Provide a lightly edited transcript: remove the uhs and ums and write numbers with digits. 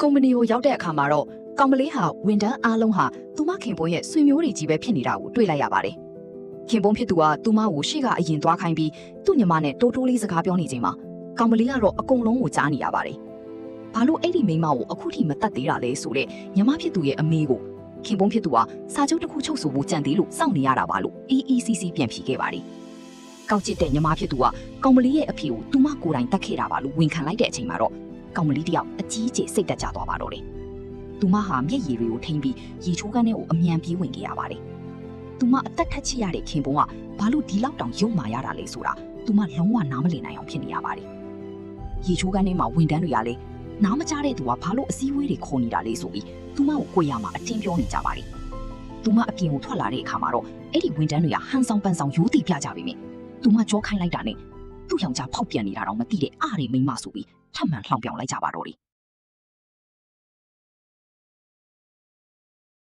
ကုမ္ပဏီကိုရောက်တဲ့အခါမှာတော့ကောင်မလေးဟာဝန်ထမ်းအားလုံးဟာသူမခင်ပွန်းရဲ့ဆွေမျိုးတွေကြီးပဲဖြစ်နေတာကိုတွေ့လိုက်ရပါတယ်။ခင်ပွန်းဖြစ်သူကသူမကိုရှေ့ကအရင်သွားခိုင်းပြီးသူ့ညီမနဲ့တိုးတိုးလေးစကားပြောနေချိန်မှာကောင်မလေးကတော့အကုန်လုံးကိုကြားနေရပါတယ်။ဘာလို့အဲ့ဒီမိန်းမကိုအခုထိမတတ်သေးတာလဲဆိုတဲ့ညီမဖြစ်သူရဲ့အမေကိုခင်ပွန်းဖြစ်သူကစာချုပ်တစ်ခုချုပ်ဆိုဖို့ကြံသေးလို့စောင့်နေရတာပါလို့ EECC ပြန်ဖြေခဲ့ပါတယ်။ကောက်ကျစ်တဲ့ညီမဖြစ်သူကကောင်မလေးရဲ့အဖေကိုသူမကိုယ်တိုင်တတ်ခဲ့တာပါလို့ဝန်ခံလိုက်တဲ့အချိန်မှာတော့ကောင်မလေးတယောက်အကြီးကျယ်စိတ်တက်ကြသွားပါတော့တယ်။သူမဟာမျက်ရည်တွေကိုထိမ့်ပြီးရေချိုးကန်းထဲကိုအမြန်ပြေးဝင်ခဲ့ရပါတယ်။သူမအသက်ထက်ချရတဲ့ခင်ပွန်းကဘာလို့ဒီလောက်တောင်ရုံမာရတာလဲဆိုတာသူမလုံးဝနားမလည်နိုင်အောင်ဖြစ်နေရပါတယ်။ရေချိုးကန်းထဲမှာဝန်တန်းတွေကလည်းနားမကြားတဲ့သူကဘာလို့အစည်းအဝေးတွေခေါ်နေတာလဲဆိုပြီးသူမကိုကိုရမှာအတင်းပြောနေကြပါတယ်။သူမအပြင်ကိုထွက်လာတဲ့အခါမှာတော့အဲ့ဒီဝန်တန်းတွေကဟန်ဆောင်ပန်းဆောင်ရိုးတီပြကြပြီမြင်။သူမကြောခိုင်းလိုက်တာနဲ့သူ့ယောက်ျားဖောက်ပြန်နေတာတော့မသိတဲ့အားတွေမိမဆိုပြီးထပ်မံလှောင်ပြောင်လိုက်ကြပါတော့တယ်